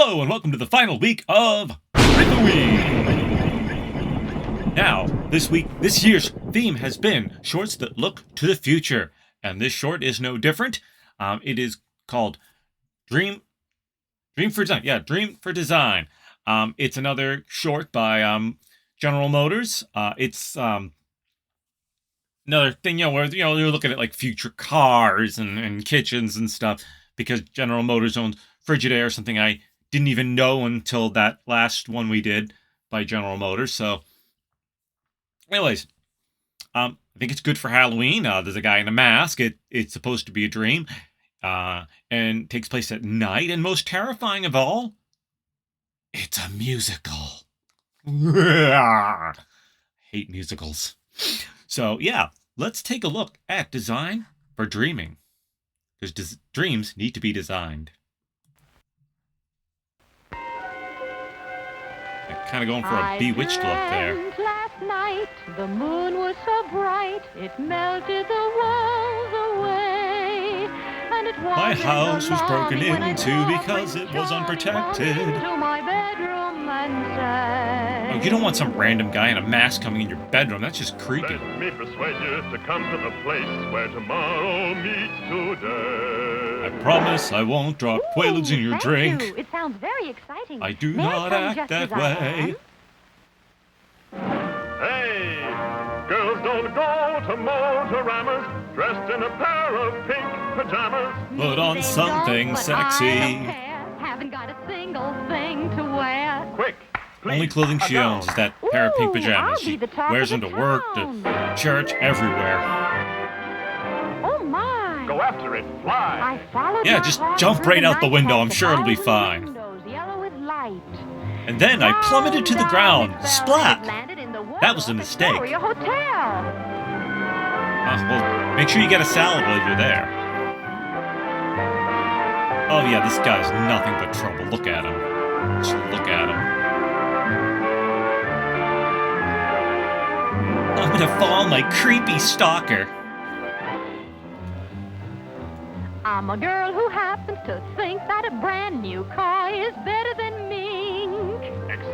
Hello and welcome to the final week of Riffoween! Now, this year's theme has been shorts that look to the future. And this short is no different. It is called Dream for Design. Yeah, Dream for Design. It's another short by General Motors. It's another thing, where you're looking at like future cars and kitchens and stuff, because General Motors owns Frigidaire, something I didn't even know until that last one we did by General Motors. So, anyways, I think it's good for Halloween. There's a guy in a mask. It's supposed to be a dream, and takes place at night. And most terrifying of all, it's a musical. I hate musicals. So yeah, let's take a look at design for dreaming, because dreams need to be designed. Kind of going for a bewitched look there. Last night, the moon was so bright, it melted the walls away. And it my house was broken into because it was unprotected. To my bedroom and sang. Oh, you don't want some random guy in a mask coming in your bedroom. That's just creepy. Let me persuade you to come to the place where tomorrow meets today. I promise I won't drop quaaludes in your drink. You. It sounds very exciting. I do May not come act just that as I way. Hey, girls don't go to Motoramas dressed in a pair of pink pajamas. Put on They something don't, but sexy. I don't care. Haven't got a single thing to wear. Quick, please. Only clothing she owns is that pair of pink Ooh, pajamas. I'll She be the talk wears of them the to work, town. to church, everywhere. Oh my! Go after it, fly. I followed Yeah, my just heart jump through right the out the night window. I'm past sure it'll be 1,000 fine. windows, yellow with light. And then I plummeted to the ground. Down it fell, Splat! and it landed in the That was a Waldorf mistake. Astoria Hotel. Well, make sure you get a salad while you're there. Oh yeah, this guy's nothing but trouble. Look at him. Just look at him. I'm gonna fall my creepy stalker. I'm a girl who happens to think that a brand new car is better than mink.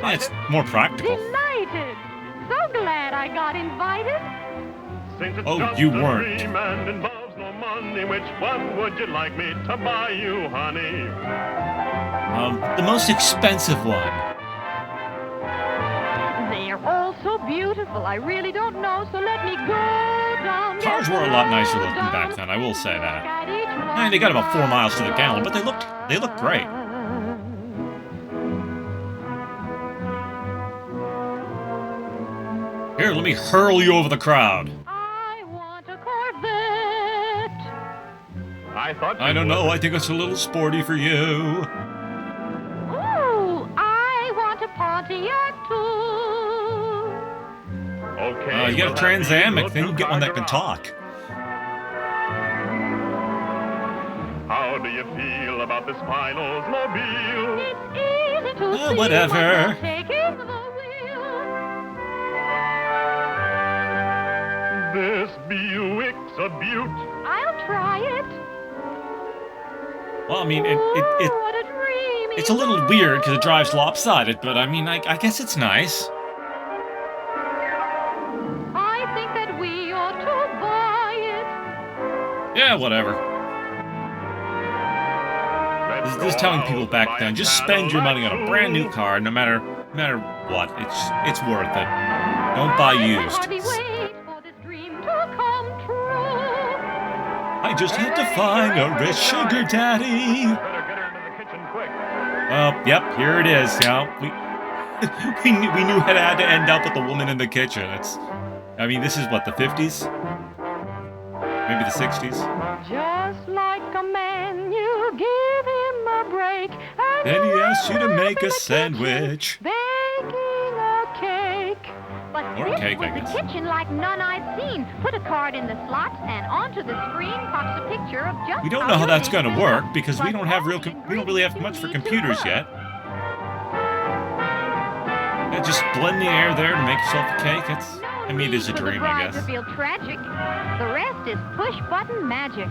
Yeah, it's more practical. Delighted! So glad I got invited. Since it's Oh, just you a weren't. dream and involves no money, which one would you like me to buy you, honey? The most expensive one. They're all so beautiful, I really don't know, so let me go down. Cars were a lot nicer looking back then, I will say that. I mean, they got about 4 miles to the gallon, but they looked great. Here, let me hurl you over the crowd. I want a Corvette. I thought I don't know, I think it's a little sporty for you. Ooh, I want a Pontiac too. Okay. You get a well, Trans that Am means thing, we'll you get one that can garage. talk. How do you feel about this fine Oldsmobile? It's easy to see whatever. when you're taking the wheel. This Buick's a beaut. I'll try it. Well, I mean, Ooh, what a dreamy it's a little weird because it drives lopsided, but I mean, I guess it's nice. I think that we ought to buy it. Yeah, whatever. This is telling people back then, just spend your money on a brand new car, no matter what. It's worth it. Don't buy I used. hardly wait for this dream to come true. I just had to find a rich sugar daddy. Better get her into the kitchen quick. Yep, here it is. We knew it had to end up with the woman in the kitchen. I mean, this is what, the 50s? Maybe the 60s? Just like a man, you give him a break. And Then he you're asks you to up make in a the sandwich. kitchen, baking a cake. But Or a this cake, I was guess. a kitchen like none I'd seen. Put a card in the slots, and onto the screen pops a picture of just We don't know how that's your going to dish work is. because we But don't have all we don't really have much for computers yet. Yeah, just blend the air there to make yourself a cake. I mean, it is a For the dream, I bride guess. to feel tragic. The rest is push-button magic.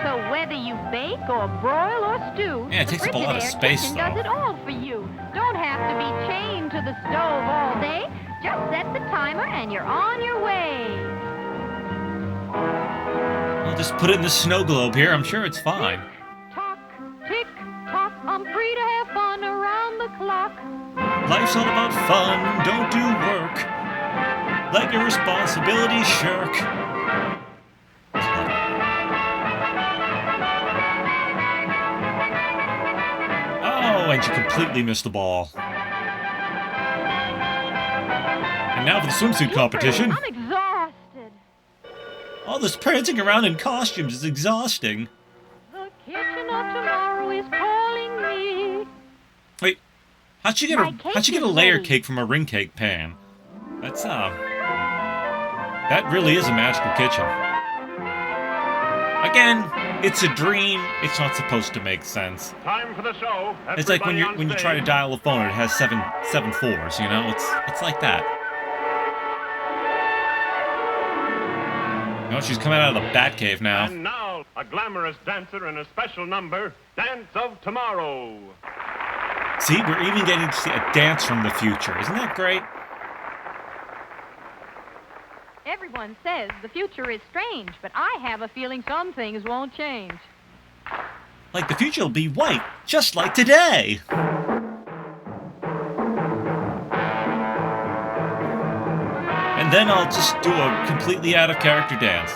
So whether you bake or broil or stew, Yeah, it the takes up a lot of Frigidaire space, kitchen though. does it all for you. Don't have to be chained to the stove all day. Just set the timer and you're on your way. I'll just put it in the snow globe here. I'm sure it's fine. Tock, tick, tock. I'm free to have fun around the clock. Life's all about fun. Don't do work. Let your responsibilities shirk. Oh, and she completely missed the ball. And now for the swimsuit competition. I'm exhausted. All this prancing around in costumes is exhausting. The kitchen of tomorrow is calling me. Wait, how'd she get My a cake how'd she get a is layer ready. cake from a ring cake pan? That's that really is a magical kitchen. Again, it's a dream. It's not supposed to make sense. Time for the show. It's like when Everybody you on try to stage. dial a phone and it has seven fours. You know, it's like that. No, she's coming out of the Batcave now. And now, a glamorous dancer in a special number, Dance of Tomorrow. See, we're even getting to see a dance from the future. Isn't that great? Everyone says the future is strange, but I have a feeling some things won't change. Like the future will be white, just like today. And then I'll just do a completely out of character dance.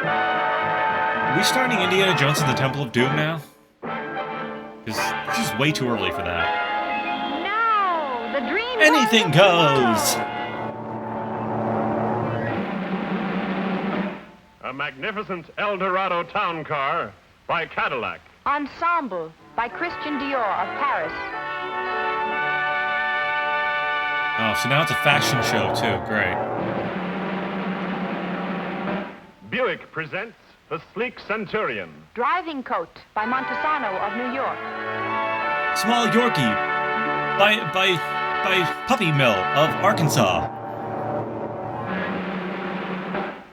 Are we starting Indiana Jones and the Temple of Doom now? Because this is way too early for that. Now, the dream Anything goes! A magnificent Eldorado town car by Cadillac. Ensemble by Christian Dior of Paris. Oh, so now it's a fashion show too. Great. Buick presents the sleek Centurion. Driving Coat by Montesano of New York. Small Yorkie by Puppy Mill of Arkansas.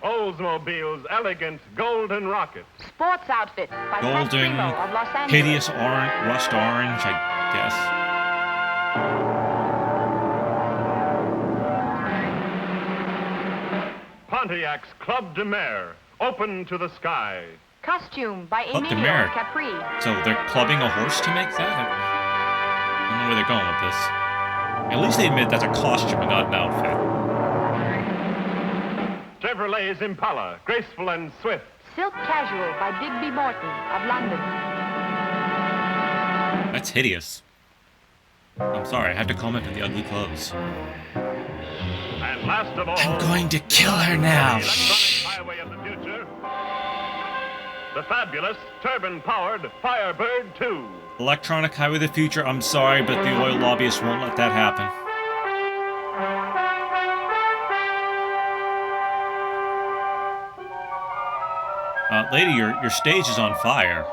Oldsmobile's elegant Golden Rocket. Sports Outfit by Pat Golden, Primo of Los Angeles. hideous orange, rust orange, I guess. Pontiac's Club de Mer, open to the sky. Costume by Club de Emilio Mer. Capri. So they're clubbing a horse to make that? I don't know where they're going with this. At least they admit that's a costume and not an outfit. Chevrolet's Impala, graceful and swift. Silk Casual by Digby Morton of London. That's hideous. I'm sorry, I have to comment on the ugly clothes. And last of all, I'm going to kill her now. the electronic highway of the future. The fabulous turbine-powered Firebird 2. Electronic Highway of the Future, I'm sorry, but the oil lobbyists won't let that happen. Lady, your stage is on fire.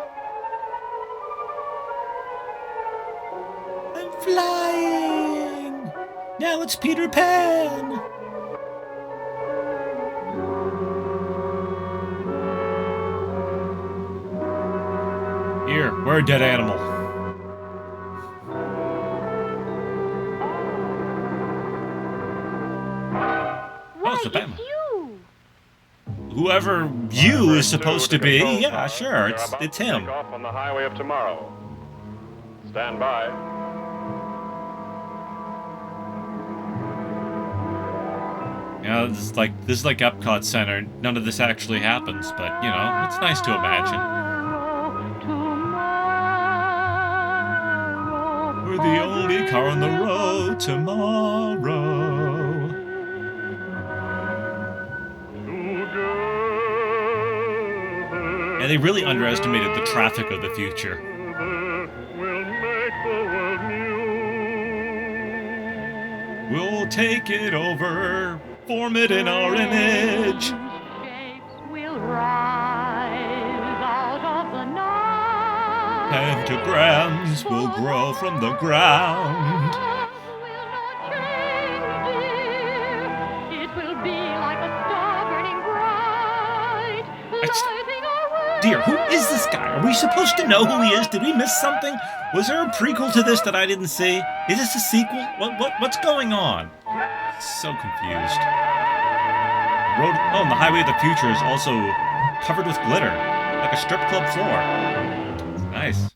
I'm flying! Now it's Peter Pan! Here, we're a dead animal. Why, it's the Batman. it's you! Whoever you is supposed to be, Control yeah, tower. sure, They're it's about to him. take off on the highway of tomorrow. Stand by. Yeah, this is like Epcot Center. None of this actually happens, but you know, it's nice to imagine. Tomorrow, We're the only car on the road tomorrow. Together, Yeah, they really underestimated the traffic of the future. we'll make the world new. We'll take it over, form it in our image. shapes will rise out of the night. Pentagrams will grow from the ground. Will not dear, who is this guy? Are we supposed to know who he is? Did we miss something? Was there a prequel to this that I didn't see? Is this a sequel? What's going on? So confused. Road, oh, and the Highway of the Future is also covered with glitter, like a strip club floor. Nice.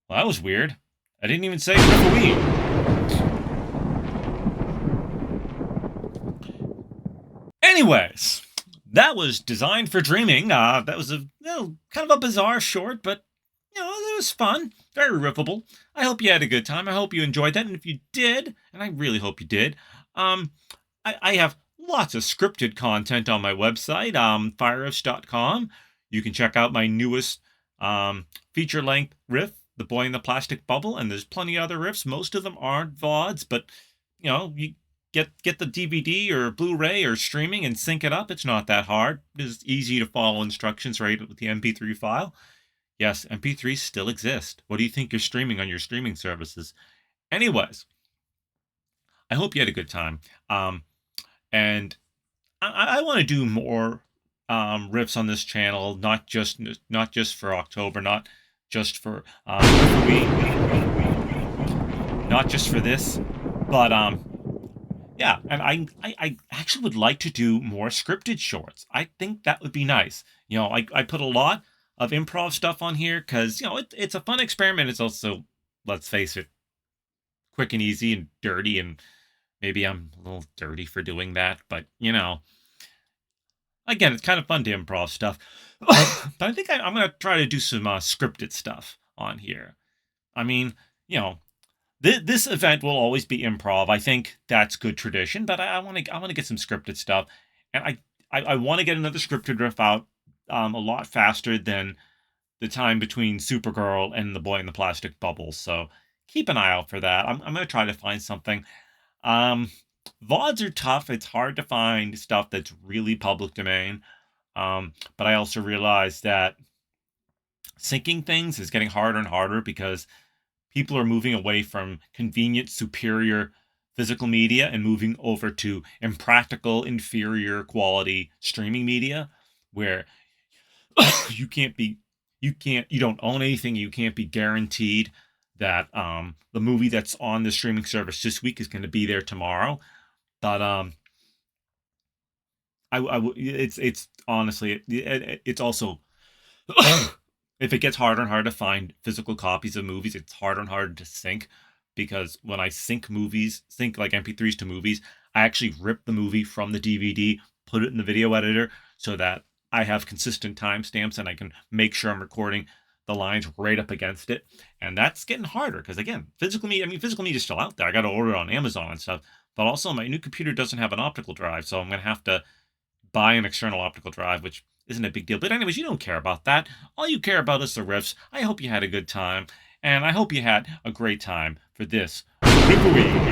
Well, that was weird. I didn't even say Riffoween. Anyways, that was Designed for Dreaming. That was a kind of a bizarre short, but it was fun, very riffable. I hope you had a good time. I hope you enjoyed that, and if you did, and I really hope you did, I have lots of scripted content on my website, FireRiffs.com. You can check out my newest feature-length riff, The Boy in the Plastic Bubble, and there's plenty of other riffs. Most of them aren't VODs, but you get the DVD or Blu-ray or streaming and sync it up. It's not that hard. It's easy to follow instructions right with the MP3 file. Yes, MP3s still exist. What do you think you're streaming on your streaming services? Anyways, I hope you had a good time. And I want to do more riffs on this channel, not just for October, not just for not just for this, but yeah, and I actually would like to do more scripted shorts. I think that would be nice. I put a lot of improv stuff on here because, it's a fun experiment. It's also, let's face it, quick and easy and dirty, and maybe I'm a little dirty for doing that, but, again, it's kind of fun to improv stuff. But I think I'm going to try to do some scripted stuff on here. I mean, this event will always be improv. I think that's good tradition, but I want to get some scripted stuff, and I want to get another scripted riff out a lot faster than the time between Supergirl and The Boy in the Plastic Bubble. So keep an eye out for that. I'm going to try to find something. VODs are tough. It's hard to find stuff that's really public domain. But I also realize that syncing things is getting harder and harder because people are moving away from convenient, superior physical media and moving over to impractical, inferior quality streaming media, where you don't own anything. You can't be guaranteed that the movie that's on the streaming service this week is going to be there tomorrow. But it's honestly, it's also if it gets harder and harder to find physical copies of movies, it's harder and harder to sync, because when I sync like MP3s to movies, I actually rip the movie from the DVD, put it in the video editor so that I have consistent timestamps and I can make sure I'm recording the lines right up against it. And that's getting harder because, again, physical media is still out there. I got to order it on Amazon and stuff, but also my new computer doesn't have an optical drive, so I'm going to have to buy an external optical drive, which isn't a big deal. But anyways, you don't care about that. All you care about is the riffs. I hope you had a good time, and I hope you had a great time for this Riffoween.